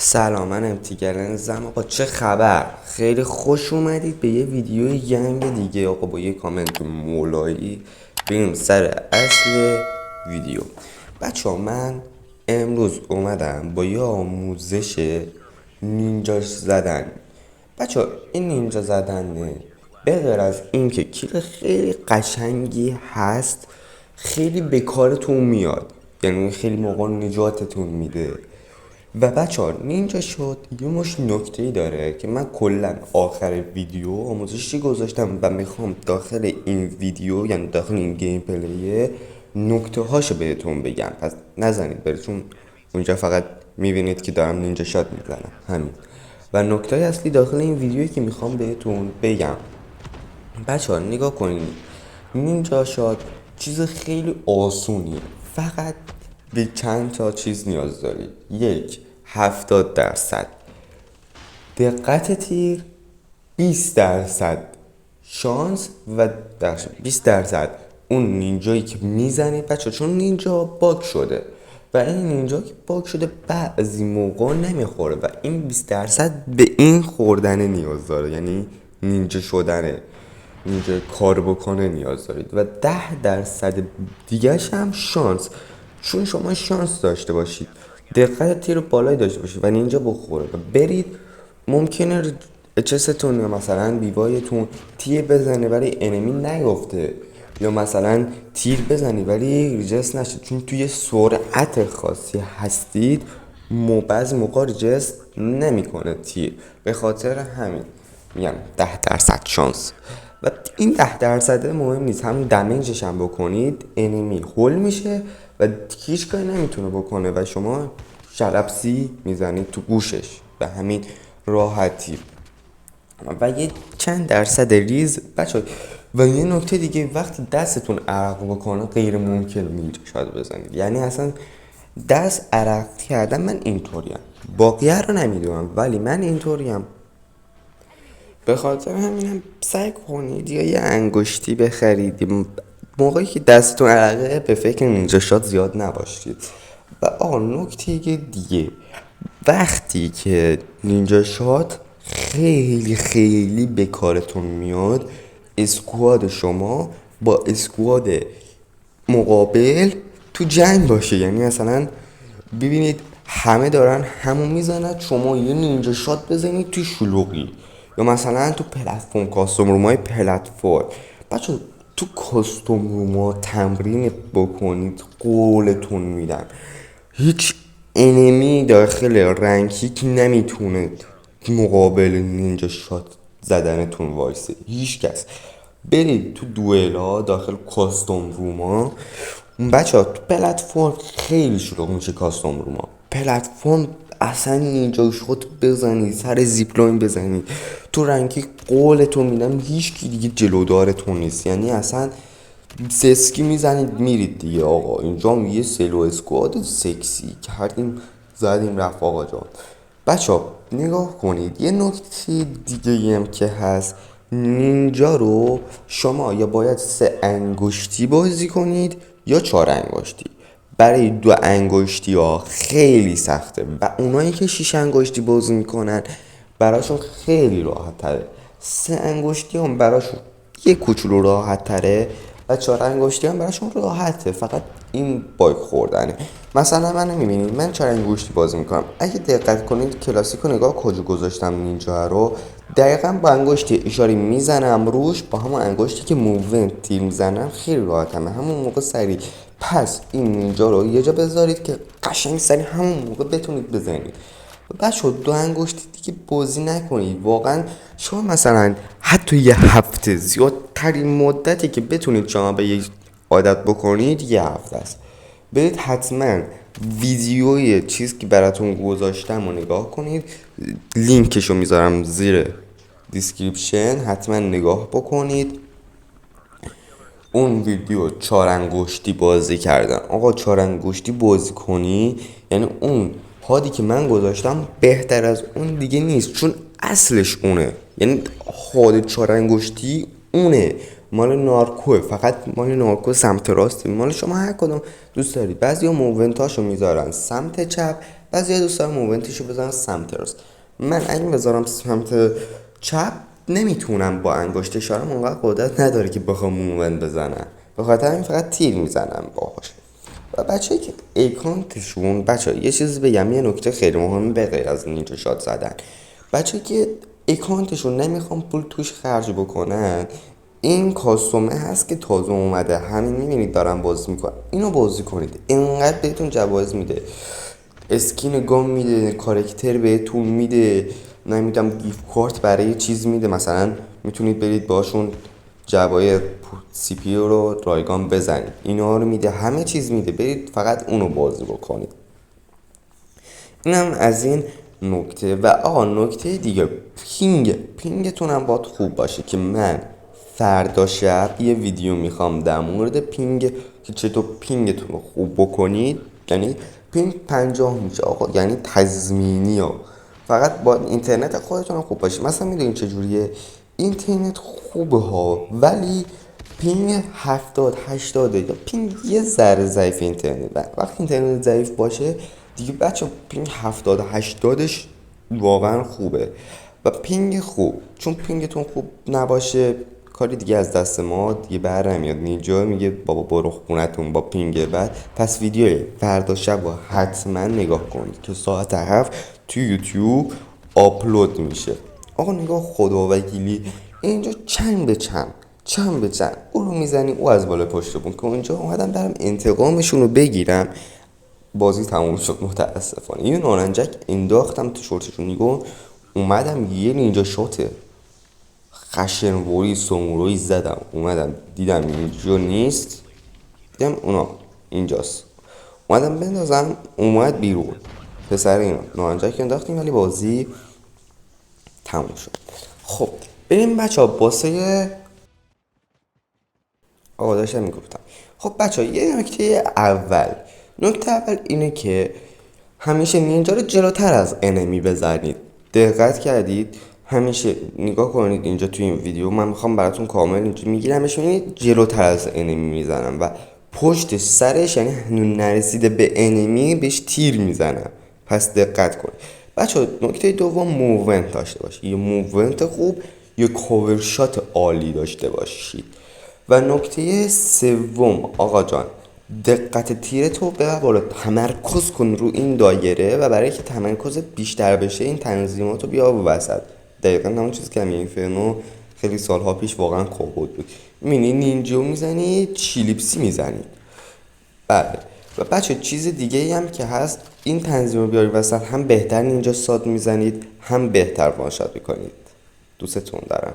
سلام، من امتیگرنزم. آقا چه خبر؟ خیلی خوش اومدید به یه ویدیو گنگ دیگه. آقا با یه کامنت مولایی بریم سر اصل ویدیو. بچه ها، من امروز اومدم با یه آموزش نینجا زدن. بچه ها، این نینجا زدن به غیر از این که کیل خیلی قشنگی هست، خیلی به کارتون میاد، یعنی خیلی موقع نجاتتون میده. و بچه ها، نینجا شد یه مش نکته ای داره که من کلا آخر ویدیو آموزشی گذاشتم و میخوام داخل این ویدیو، یعنی داخل این گیم پلیه، نکته هاشو بهتون بگم. پس نزنید بره، چون اونجا فقط میبینید که دارم نینجا شات میزنم، همین. و نکته اصلی داخل این ویدیویی که میخوام بهتون بگم، بچه ها نگاه کنید، نینجا شات چیز خیلی آسونیه. فقط به چند تا چیز نیاز دارید. یک، 70% دقت تیر، 20% شانس و 20% اون نینجایی که میزنید بچه، چون نینجا باگ شده و این نینجا که باگ شده بعضی موقع نمیخوره و این 20% به این خوردن نیاز داره، یعنی نینجا شدنه، اینجا کار بکنه نیاز دارید. و 10% دیگهش هم شانس، چون شما شانس داشته باشید، دقت تیر بالایی داشته باشید و اینجا بخوره و برید، ممکنه چستون یا مثلا بیوایتون تیر بزنه ولی انمی نیفته، یا مثلا تیر بزنی ولی ریجست نشه، چون توی سرعت خاصی هستید. بعضی موقع ریجست نمیکنه تیر، به خاطر همین میگم 10% شانس. و این 10% مهم نیست، همون دمیجش هم بکنید انمی هول میشه و هیچ کاری نمیتونه بکنه و شما شلبسی میزنید تو گوشش به همین راحتی. و یه چند درصد ریز بچه. و یه نکته دیگه، وقتی دستتون عرق بکنه غیر ممکن نینجا شات بزنید، یعنی اصلا دست عرق کردن. من اینطوریم، باقیه رو نمیدونم ولی من اینطوریم. به خاطر همینم سعی کنید یا یه انگشتی بخرید موقعی که دستتون عرقه، به فکر نینجا شات زیاد نباشید. و نکته دیگه، وقتی که نینجا شات خیلی خیلی به کارتون میاد، اسکواد شما با اسکواد مقابل تو جنگ باشه. یعنی مثلا ببینید همه دارن همون میزنن، شما یه نینجا شات بزنید توی شلوغی، یا مثلا تو پلتفرم کاستوم رومای پلتفرم. بچه تو کاستوم روما تمرین بکنید، قولتون میدم هیچ انمی داخل رنکیک نمیتونه مقابل نینجا شات زدنتون وایسه. هیچ کس. برید تو دوئلا داخل کاستوم روما. بچه ها تو پلتفرم خیلی شلوغ میشه، کاستوم روما پلتفرم اصلا نینجا شات بزنید، سر زیپلاین بزنید تو رنکی، قولتون میدم هیچ کی دیگه جلودارتون نیست. یعنی اصلا سسکی میزنید میرید دیگه. آقا اینجا هم یه سلو اسکواد سکسی کردیم زدیم رفت آقا جان. بچه ها نگاه کنید، یه نکته دیگه هم که هست، نینجا رو شما یا باید 3 انگشتی بازی کنید یا 4 انگشتی. برای 2 انگشتی ها خیلی سخته و اونایی که 6 انگشتی بازی میکنن براشون خیلی راحت تره. 3 انگشتی هم براشون یه کوچولو راحت تره و 4 انگشتی هم براشون راحته، فقط این باگ خوردنه. مثلا من میبینید من 4 انگشتی بازی میکنم، اگه دقت کنید کلاسیکو نگاه کجا گذاشتم نینجا رو، دقیقا با انگشتی اشاره میزنم روش، با همون انگشتی که موومنت تیر میزنم خیلی راحتمه همون موقع سریع. پس این نینجا رو یه جا بذارید که قشنگ سریع همون موقع بتونید بزنید. بچه 2 انگشتی دیگه بازی نکنید واقعا. شما مثلا حتی یه هفته، زیادترین مدتی که بتونید شما به یه عادت بکنید یه هفته است. برید حتما ویدیوی چیز که براتون گذاشتم رو نگاه کنید، لینکشو میذارم زیر دیسکریپشن، حتما نگاه بکنید. اون ویدیو 4 انگشتی بازی کردن. آقا 4 انگشتی بازی کنی یعنی اون هادی که من گذاشتم بهتر از اون دیگه نیست، چون اصلش اونه. یعنی هاد 4 انگشتی اونه، مال نارکوه، فقط مال نارکو سمت راستی، مال شما هر کدوم دوست دارید. بعضیا موونتاشو میذارن سمت چپ، بعضی دوست دارم موومنتشو بزنم سمت راست. من اگه بذارم سمت چپ نمیتونم، با انگشت اشارم اونقدر قدرت نداره که بخوام موومنت بزنم، به خاطر این فقط تیر میزنم باهاش. و بچه‌ای که اکانتشون، بچه یه چیزی بگم، یه نکته خیلی مهمه به غیر از نینجا شات زدن، بچه‌ای که اکانتشون نمیخوام پول توش خرج بکنن، این کاستومه هست که تازه اومده، همین میبینید دارم بازی میکنم، اینو بازی کنید، اینقدر بهتون جوایز میده، اسکین گام میده، کاراکتر بهتون میده، نمیدونم گیفت کارت برای چیز میده، مثلا میتونید برید باشون جوای سی پی رو رایگان بزنید، اینا رو میده، همه چیز میده، برید فقط اونو بازی بکنید. اینم از این نکته. و نکته دیگه، پینگتون هم باید خوب باشه، که من فردا شب یه ویدیو میخوام در مورد پینگ، که چطور پینگتون رو خوب بکنید. یعنی پینگ 50 میشه آقا، یعنی تضمینی ها، فقط با اینترنت خودتون هم خوب باشه. مثلا میدونید چجوریه؟ اینترنت خوبه ها ولی پینگ 70-80 یا پینگ یه ذره ضعیف اینترنت، وقتی اینترنت ضعیف باشه دیگه بچه پینگ 70-80ش واقعا خوبه. و پینگ خوب، چون پینگتون خوب نباشه کاری دیگه از دست ما دیگه بر نمیاد. نینجا میگه بابا برو خونتون با پینگ بعد. پس ویدیو فردا شب رو حتما نگاه کنید که ساعت 7 تو یوتیوب آپلود میشه. آقا نگاه خدا وکیلی، اینجا چند به چند اون رو میزنی او از بالا پشت بون، که اونجا اومدم برم انتقامشون رو بگیرم. بازی تموم شد متاسفانه. یه نارنجک انداختم تو شورتشون، نگاه اومدم یه نینجا شاته خشنوری سامورایی زدم، اومدم دیدم اینجا نیست، دیدم اونا اینجاست، اومدم بندازم، اومد بیرون. پسر اینا نارنجک انداختیم ولی بازی تموم شد. خب بریم بچه ها باسه داشتم میگفتم. خب بچه ها یه نکته اول اینه که همیشه نینجا رو جلوتر از انمی بزنید. دقت کردید؟ همیشه نگاه کنید اینجا توی این ویدیو من میخوام براتون کامل اینجا میگیرمش، میبینید جلوتر از انمی میزنم و پشت سرش، یعنی هنوز نرسیده به انمی بهش تیر میزنم. پس دقت کنید بچه ها. نکته دوم، موومنت داشته باشید، یه موومنت خوب، یه کاور شات عالی داشته باشید. و نکته سوم آقا جان، دقت تیرتو ببر بالا، تمرکز کن رو این دایره و برای که تمرکز بیشتر بشه این تنظیماتو بیا وسط. دقیقا همون چیزی که اینفرنو خیلی سالها پیش واقعا کابود بود. میبینی نینجا میزنی، چیلیپسی میزنی. بله. و بچه چیز دیگه ای هم که هست، این تنظیم رو بیاری وسط، هم بهتر نینجا ساد میزنید هم بهتر وانشات میکنید. دوستتون دارم.